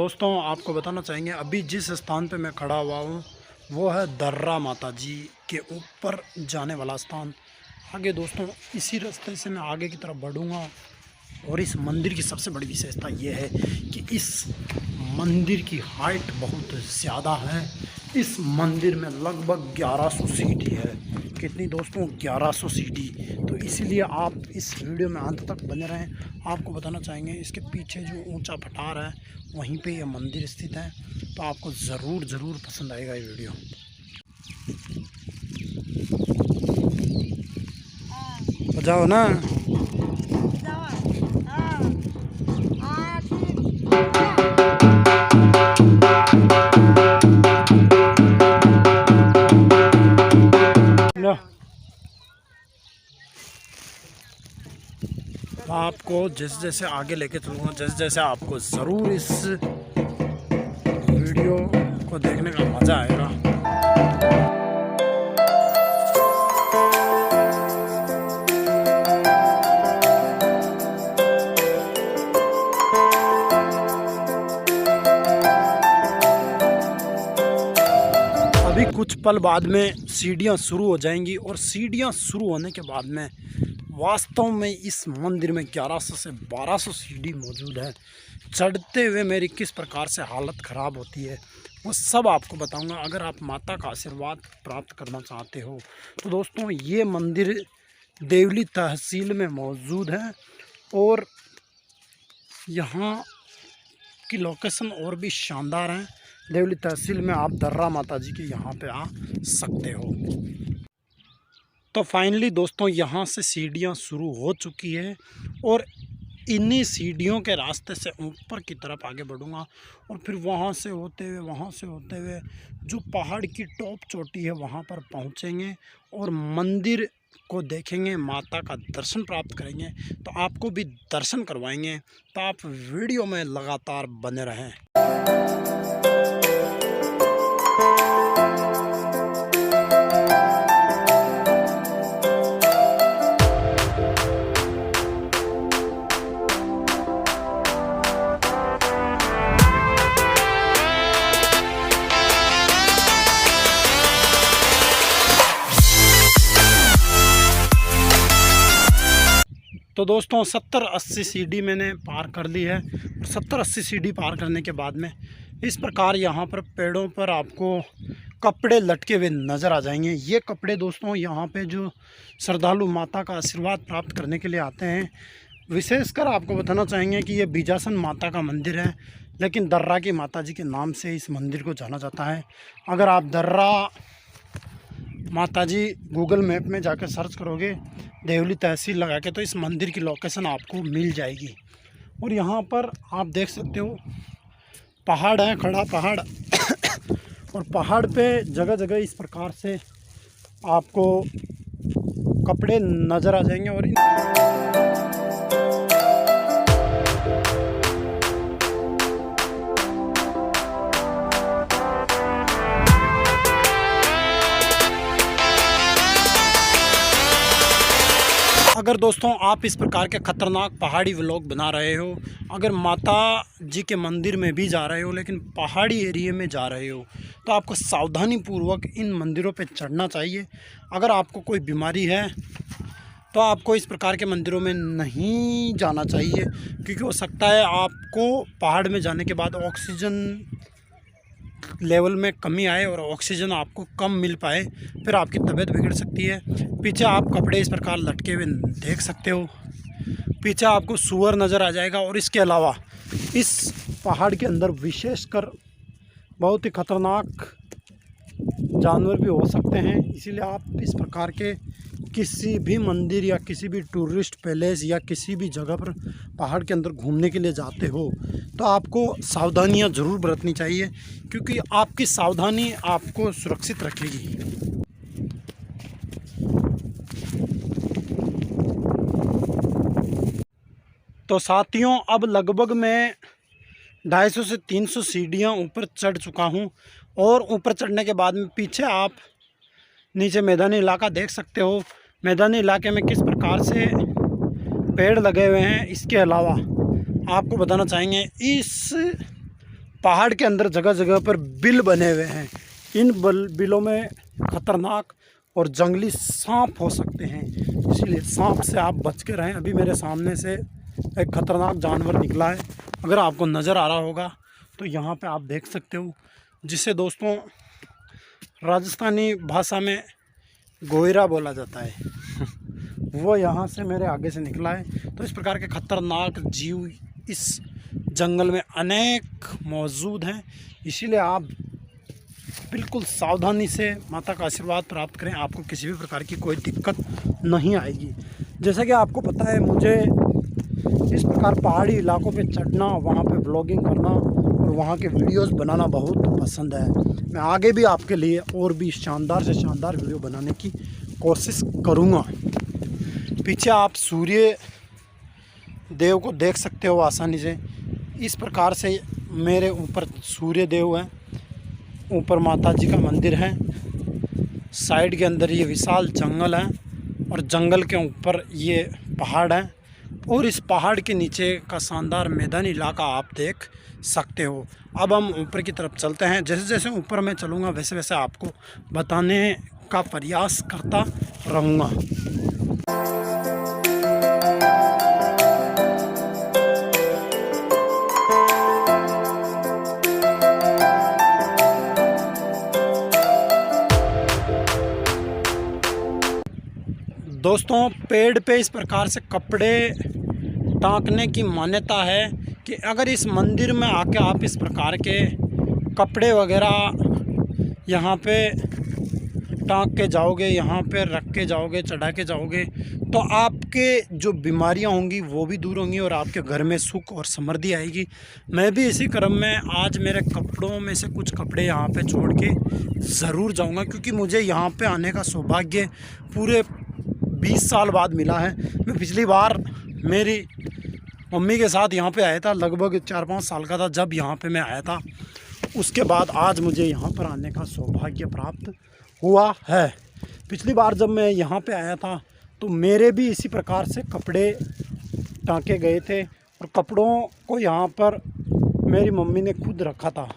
दोस्तों आपको बताना चाहेंगे अभी जिस स्थान पे मैं खड़ा हुआ हूँ वो है दर्रा माता जी के ऊपर जाने वाला स्थान। आगे दोस्तों इसी रास्ते से मैं आगे की तरफ बढ़ूँगा और इस मंदिर की सबसे बड़ी विशेषता ये है कि इस मंदिर की हाइट बहुत ज़्यादा है। इस मंदिर में लगभग 1100 सीढ़ी है। कितनी दोस्तों? 1100 सीढ़ी। तो इसीलिए आप इस वीडियो में अंत तक बने रहें। आपको बताना चाहेंगे इसके पीछे जो ऊंचा पठार है वहीं पे ये मंदिर स्थित है। तो आपको ज़रूर पसंद आएगा ये वीडियो। तो जाओ ना। आपको जैसे जैसे आगे लेके चलूँगा, जैसे जैसे आपको ज़रूर इस वीडियो को देखने का मज़ा आएगा। अभी कुछ पल बाद में सीढ़ियाँ शुरू हो जाएंगी और सीढ़ियाँ शुरू होने के बाद में वास्तव में इस मंदिर में 1100 से 1200 सीढ़ी मौजूद है। चढ़ते हुए मेरी किस प्रकार से हालत ख़राब होती है वो सब आपको बताऊंगा। अगर आप माता का आशीर्वाद प्राप्त करना चाहते हो तो दोस्तों ये मंदिर देवली तहसील में मौजूद है और यहाँ की लोकेशन और भी शानदार है। देवली तहसील में आप दर्रा माता जी के यहाँ पे आ सकते हो। तो फाइनली दोस्तों यहाँ से सीढ़ियाँ शुरू हो चुकी है और इन्हीं सीढ़ियों के रास्ते से ऊपर की तरफ आगे बढ़ूँगा और फिर वहाँ से होते हुए जो पहाड़ की टॉप चोटी है वहाँ पर पहुँचेंगे और मंदिर को देखेंगे, माता का दर्शन प्राप्त करेंगे। तो आपको भी दर्शन करवाएंगे। तो आप वीडियो में लगातार बने रहें। तो दोस्तों 70-80 सीढ़ी मैंने पार कर ली है। 70-80 सीढ़ी पार करने के बाद में इस प्रकार यहाँ पर पेड़ों पर आपको कपड़े लटके हुए नज़र आ जाएंगे। ये कपड़े दोस्तों यहाँ पे जो श्रद्धालु माता का आशीर्वाद प्राप्त करने के लिए आते हैं, विशेषकर आपको बताना चाहेंगे कि ये बीजासन माता का मंदिर है, लेकिन दर्रा की माता जी के नाम से इस मंदिर को जाना जाता है। अगर आप दर्रा माता जी गूगल मैप में जाकर सर्च करोगे देवली तहसील लगा के तो इस मंदिर की लोकेशन आपको मिल जाएगी। और यहाँ पर आप देख सकते हो पहाड़ है, खड़ा पहाड़ और पहाड़ पे जगह जगह इस प्रकार से आपको कपड़े नज़र आ जाएंगे। और अगर दोस्तों आप इस प्रकार के ख़तरनाक पहाड़ी व्लॉग बना रहे हो, अगर माता जी के मंदिर में भी जा रहे हो लेकिन पहाड़ी एरिया में जा रहे हो, तो आपको सावधानी पूर्वक इन मंदिरों पे चढ़ना चाहिए। अगर आपको कोई बीमारी है तो आपको इस प्रकार के मंदिरों में नहीं जाना चाहिए, क्योंकि हो सकता है आपको पहाड़ में जाने के बाद ऑक्सीजन लेवल में कमी आए और ऑक्सीजन आपको कम मिल पाए, फिर आपकी तबीयत बिगड़ सकती है। पीछे आप कपड़े इस प्रकार लटके हुए देख सकते हो, पीछे आपको सूअर नज़र आ जाएगा। और इसके अलावा इस पहाड़ के अंदर विशेषकर बहुत ही खतरनाक जानवर भी हो सकते हैं। इसीलिए आप इस प्रकार के किसी भी मंदिर या किसी भी टूरिस्ट पैलेस या किसी भी जगह पर पहाड़ के अंदर घूमने के लिए जाते हो तो आपको सावधानियां ज़रूर बरतनी चाहिए, क्योंकि आपकी सावधानी आपको सुरक्षित रखेगी। तो साथियों अब लगभग मैं 250 से 300 सीढ़ियाँ ऊपर चढ़ चुका हूँ और ऊपर चढ़ने के बाद में पीछे आप नीचे मैदानी इलाका देख सकते हो। मैदानी इलाके में किस प्रकार से पेड़ लगे हुए हैं। इसके अलावा आपको बताना चाहेंगे इस पहाड़ के अंदर जगह जगह पर बिल बने हुए हैं। इन बिलों में खतरनाक और जंगली सांप हो सकते हैं, इसीलिए सांप से आप बच के रहें। अभी मेरे सामने से एक खतरनाक जानवर निकला है, अगर आपको नज़र आ रहा होगा तो यहाँ पे आप देख सकते हो, जिसे दोस्तों राजस्थानी भाषा में गोयरा बोला जाता है। वो यहाँ से मेरे आगे से निकला है। तो इस प्रकार के खतरनाक जीव इस जंगल में अनेक मौजूद हैं, इसीलिए आप बिल्कुल सावधानी से माता का आशीर्वाद प्राप्त करें, आपको किसी भी प्रकार की कोई दिक्कत नहीं आएगी। जैसा कि आपको पता है, मुझे इस प्रकार पहाड़ी इलाकों पे चढ़ना, वहाँ पे ब्लॉगिंग करना और वहाँ के वीडियोस बनाना बहुत पसंद है। मैं आगे भी आपके लिए और भी शानदार से शानदार वीडियो बनाने की कोशिश करूँगा। पीछे आप सूर्य देव को देख सकते हो आसानी से। इस प्रकार से मेरे ऊपर सूर्य देव है, ऊपर माता जी का मंदिर है, साइड के अंदर ये विशाल जंगल है और जंगल के ऊपर ये पहाड़ है और इस पहाड़ के नीचे का शानदार मैदानी इलाका आप देख सकते हो। अब हम ऊपर की तरफ चलते हैं। जैसे जैसे ऊपर मैं चलूँगा वैसे वैसे आपको बताने का प्रयास करता रहूँगा। दोस्तों, पेड़ पे इस प्रकार से कपड़े टांगने की मान्यता है कि अगर इस मंदिर में आके आप इस प्रकार के कपड़े वगैरह यहाँ पे टांग के जाओगे, यहाँ पे रख के जाओगे, चढ़ा के जाओगे, तो आपके जो बीमारियाँ होंगी वो भी दूर होंगी और आपके घर में सुख और समृद्धि आएगी। मैं भी इसी क्रम में आज मेरे कपड़ों में से कुछ कपड़े यहाँ पे छोड़ के ज़रूर जाऊँगा, क्योंकि मुझे यहाँ पे आने का सौभाग्य पूरे 20 साल बाद मिला है। मैं पिछली बार मेरी मम्मी के साथ यहाँ पे आया था, लगभग 4-5 साल का था जब यहाँ पे मैं आया था। उसके बाद आज मुझे यहाँ पर आने का सौभाग्य प्राप्त हुआ है। पिछली बार जब मैं यहाँ पे आया था तो मेरे भी इसी प्रकार से कपड़े टाँके गए थे और कपड़ों को यहाँ पर मेरी मम्मी ने खुद रखा था।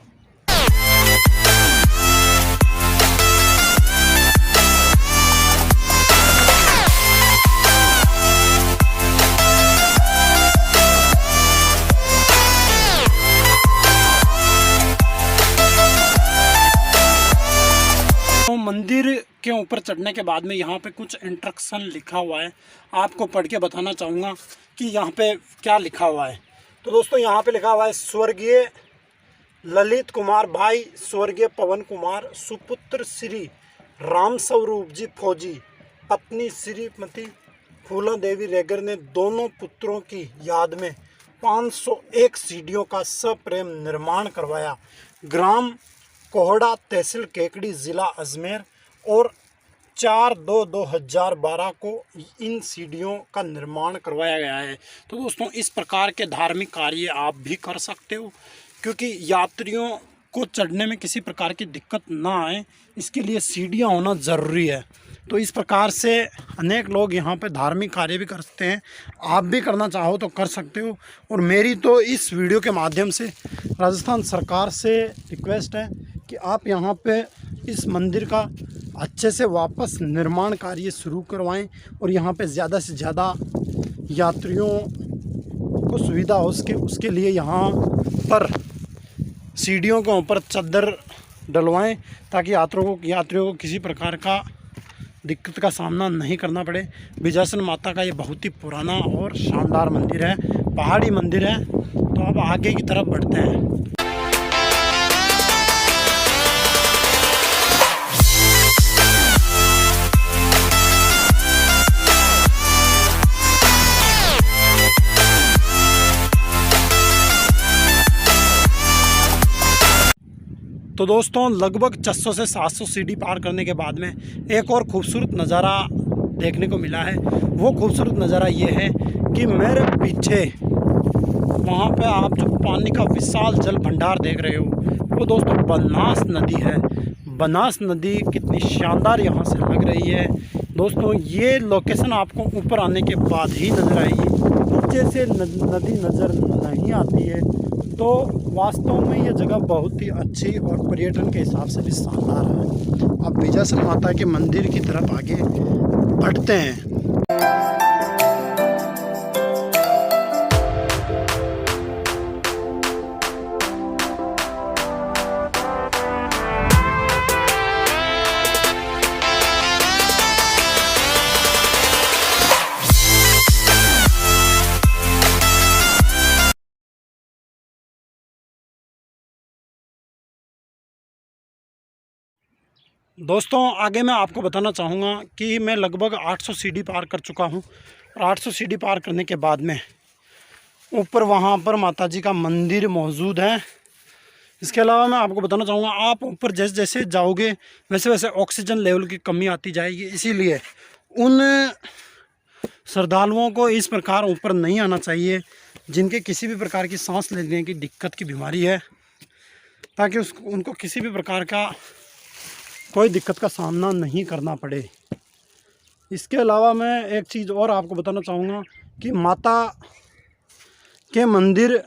मंदिर के ऊपर चढ़ने के बाद में यहाँ पे कुछ इंस्ट्रक्शन लिखा हुआ है, आपको पढ़ के बताना चाहूँगा कि यहाँ पे क्या लिखा हुआ है। तो दोस्तों, यहाँ पे लिखा हुआ है, स्वर्गीय ललित कुमार भाई स्वर्गीय पवन कुमार सुपुत्र श्री राम स्वरूप जी फौजी पत्नी श्रीमती फूला देवी रेगर ने दोनों पुत्रों की याद में 501 सीढ़ियों का सप्रेम निर्माण करवाया। ग्राम कोहड़ा, तहसील केकड़ी, ज़िला अजमेर और 4/2/2012 को इन सीढ़ियों का निर्माण करवाया गया है। तो दोस्तों, इस प्रकार के धार्मिक कार्य आप भी कर सकते हो, क्योंकि यात्रियों को चढ़ने में किसी प्रकार की दिक्कत ना आए, इसके लिए सीढ़ियाँ होना ज़रूरी है। तो इस प्रकार से अनेक लोग यहाँ पे धार्मिक कार्य भी कर सकते हैं, आप भी करना चाहो तो कर सकते हो। और मेरी तो इस वीडियो के माध्यम से राजस्थान सरकार से रिक्वेस्ट है कि आप यहाँ पे इस मंदिर का अच्छे से वापस निर्माण कार्य शुरू करवाएं और यहाँ पे ज़्यादा से ज़्यादा यात्रियों को सुविधा हो उसके लिए यहाँ पर सीढ़ियों के ऊपर चादर डलवाएं, ताकि यात्रियों को किसी प्रकार का दिक्कत का सामना नहीं करना पड़े। बिजासन माता का ये बहुत ही पुराना और शानदार मंदिर है, पहाड़ी मंदिर है। तो अब आगे की तरफ बढ़ते हैं। तो दोस्तों, लगभग 600 से 700 सीढ़ी पार करने के बाद में एक और खूबसूरत नज़ारा देखने को मिला है। वो खूबसूरत नज़ारा ये है कि मेरे पीछे वहाँ पे आप जो पानी का विशाल जल भंडार देख रहे हो, वो दोस्तों बनास नदी है। बनास नदी कितनी शानदार यहाँ से लग रही है दोस्तों। ये लोकेशन आपको ऊपर आने के बाद ही नज़र आएगी, नीचे से नदी नज़र नहीं आती है। तो वास्तव में ये जगह बहुत ही अच्छी और पर्यटन के हिसाब से भी शानदार है। अब बीजासन माता के मंदिर की तरफ आगे बढ़ते हैं। दोस्तों आगे मैं आपको बताना चाहूँगा कि मैं लगभग 800 सीढ़ी पार कर चुका हूँ और 800 सीढ़ी पार करने के बाद में ऊपर वहाँ पर माता जी का मंदिर मौजूद है। इसके अलावा मैं आपको बताना चाहूँगा, आप ऊपर जैसे जैसे जाओगे वैसे वैसे ऑक्सीजन लेवल की कमी आती जाएगी, इसीलिए उन श्रद्धालुओं को इस प्रकार ऊपर नहीं आना चाहिए जिनके किसी भी प्रकार की सांस लेने की दिक्कत की बीमारी है, ताकि उनको किसी भी प्रकार का कोई दिक्कत का सामना नहीं करना पड़े। इसके अलावा मैं एक चीज़ और आपको बताना चाहूँगा कि माता के मंदिर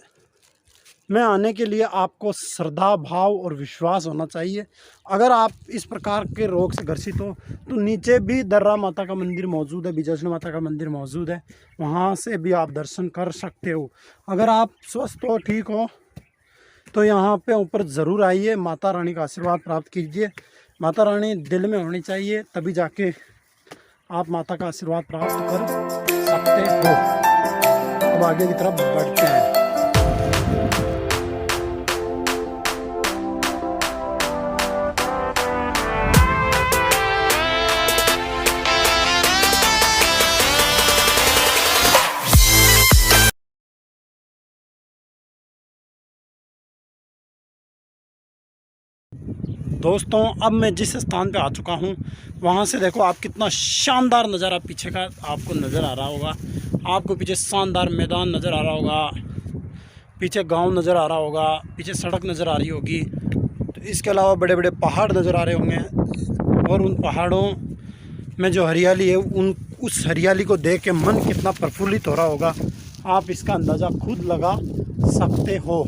में आने के लिए आपको श्रद्धा भाव और विश्वास होना चाहिए। अगर आप इस प्रकार के रोग से ग्रसित हो तो नीचे भी दर्रा माता का मंदिर मौजूद है, बीजासन माता का मंदिर मौजूद है, वहाँ से भी आप दर्शन कर सकते हो। अगर आप स्वस्थ हो, ठीक हो, तो यहाँ पे ऊपर ज़रूर आइए, माता रानी का आशीर्वाद प्राप्त कीजिए। माता रानी दिल में होनी चाहिए, तभी जाके आप माता का आशीर्वाद प्राप्त कर सकते हो। अब आगे की तरफ बढ़ते हैं। दोस्तों अब मैं जिस स्थान पे आ चुका हूँ वहाँ से देखो आप कितना शानदार नज़ारा पीछे का आपको नज़र आ रहा होगा। आपको पीछे शानदार मैदान नज़र आ रहा होगा, पीछे गांव नज़र आ रहा होगा, पीछे सड़क नज़र आ रही होगी। तो इसके अलावा बड़े बड़े पहाड़ नज़र आ रहे होंगे और उन पहाड़ों में जो हरियाली है उस हरियाली को देख के मन कितना प्रफुल्लित हो रहा होगा, आप इसका अंदाज़ा खुद लगा सकते हो।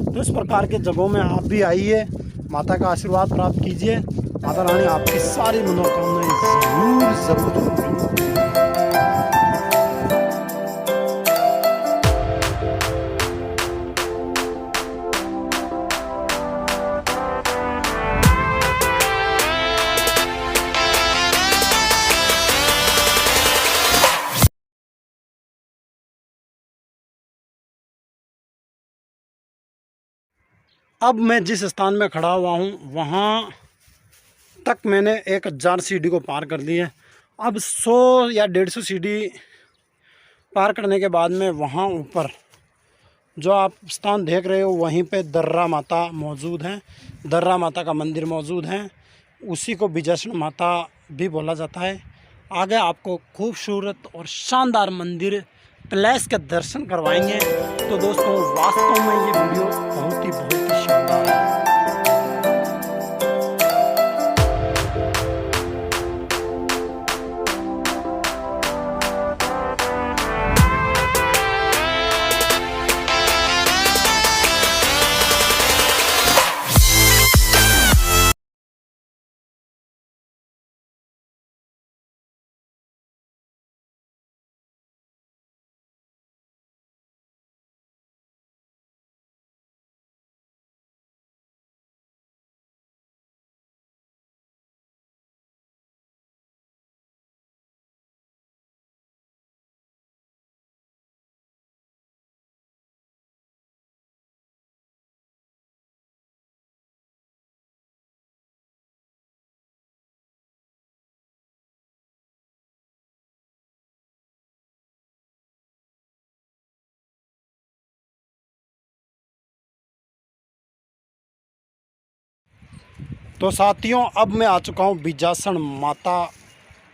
तो इस प्रकार के जगहों में आप भी आइए, माता का आशीर्वाद प्राप्त कीजिए। माता रानी आपकी सारी मनोकामनाएं ज़रूर पूरी। अब मैं जिस स्थान में खड़ा हुआ हूँ वहाँ तक मैंने 1000 सीढ़ी को पार कर ली है। अब 100 या 150 सीढ़ी पार करने के बाद में वहाँ ऊपर जो आप स्थान देख रहे हो वहीं पे दर्रा माता मौजूद हैं। दर्रा माता का मंदिर मौजूद है, उसी को बीजासन माता भी बोला जाता है। आगे आपको खूबसूरत और शानदार मंदिर प्लेस के दर्शन करवाएंगे। तो दोस्तों वास्तव में ये वीडियो बहुत ही शानदार है। तो साथियों अब मैं आ चुका हूँ बीजासन माता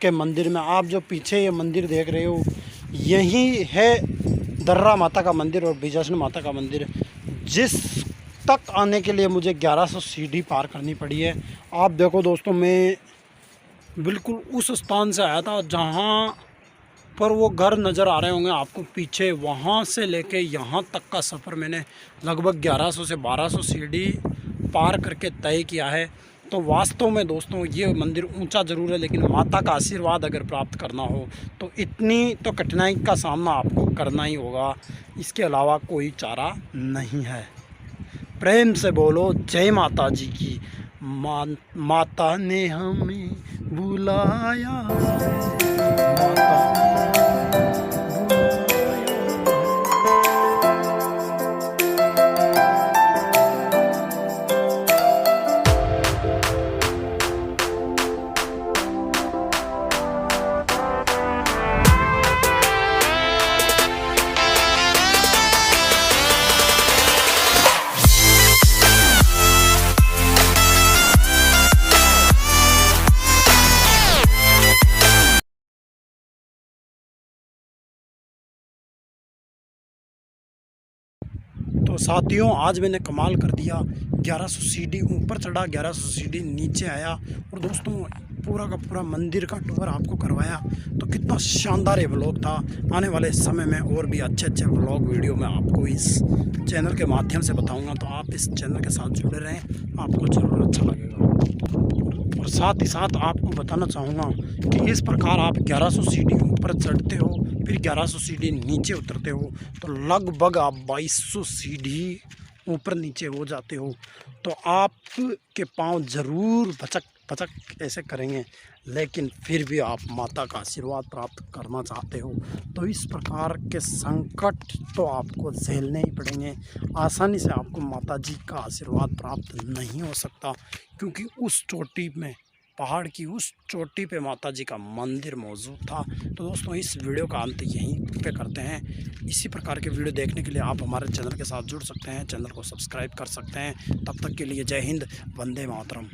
के मंदिर में। आप जो पीछे ये मंदिर देख रहे हो यही है दर्रा माता का मंदिर और बीजासन माता का मंदिर, जिस तक आने के लिए मुझे 1100 सीढ़ी पार करनी पड़ी है। आप देखो दोस्तों, मैं बिल्कुल उस स्थान से आया था जहाँ पर वो घर नज़र आ रहे होंगे आपको पीछे, वहाँ से लेके यहाँ तक का सफ़र मैंने लगभग 1100 से 1200 सीढ़ी पार करके तय किया है। तो वास्तव में दोस्तों ये मंदिर ऊंचा ज़रूर है, लेकिन माता का आशीर्वाद अगर प्राप्त करना हो तो इतनी तो कठिनाई का सामना आपको करना ही होगा, इसके अलावा कोई चारा नहीं है। प्रेम से बोलो जय माता जी की। माता ने हमें बुलाया, माता तो साथियों आज मैंने कमाल कर दिया, 1100 सीढ़ी ऊपर चढ़ा, 1100 सीढ़ी नीचे आया और दोस्तों पूरा का पूरा मंदिर का टूर आपको करवाया। तो कितना शानदार ये व्लॉग था। आने वाले समय में और भी अच्छे अच्छे व्लॉग वीडियो मैं आपको इस चैनल के माध्यम से बताऊंगा, तो आप इस चैनल के साथ जुड़े रहें, आपको ज़रूर अच्छा लगेगा। और साथ ही साथ आपको बताना चाहूँगा कि इस प्रकार आप 1100 सीढ़ी ऊपर चढ़ते हो, फिर 1100 सीढ़ी नीचे उतरते हो, तो लगभग आप 2200 सीढ़ी ऊपर नीचे हो जाते हो। तो आपके पाँव ज़रूर भचक भचक ऐसे करेंगे, लेकिन फिर भी आप माता का आशीर्वाद प्राप्त करना चाहते हो तो इस प्रकार के संकट तो आपको झेलने ही पड़ेंगे। आसानी से आपको माता जी का आशीर्वाद प्राप्त नहीं हो सकता, क्योंकि उस चोटी में, पहाड़ की उस चोटी पे माता जी का मंदिर मौजूद था। तो दोस्तों इस वीडियो का अंत यहीं पे करते हैं। इसी प्रकार के वीडियो देखने के लिए आप हमारे चैनल के साथ जुड़ सकते हैं, चैनल को सब्सक्राइब कर सकते हैं। तब तक के लिए जय हिंद, वंदे मातरम।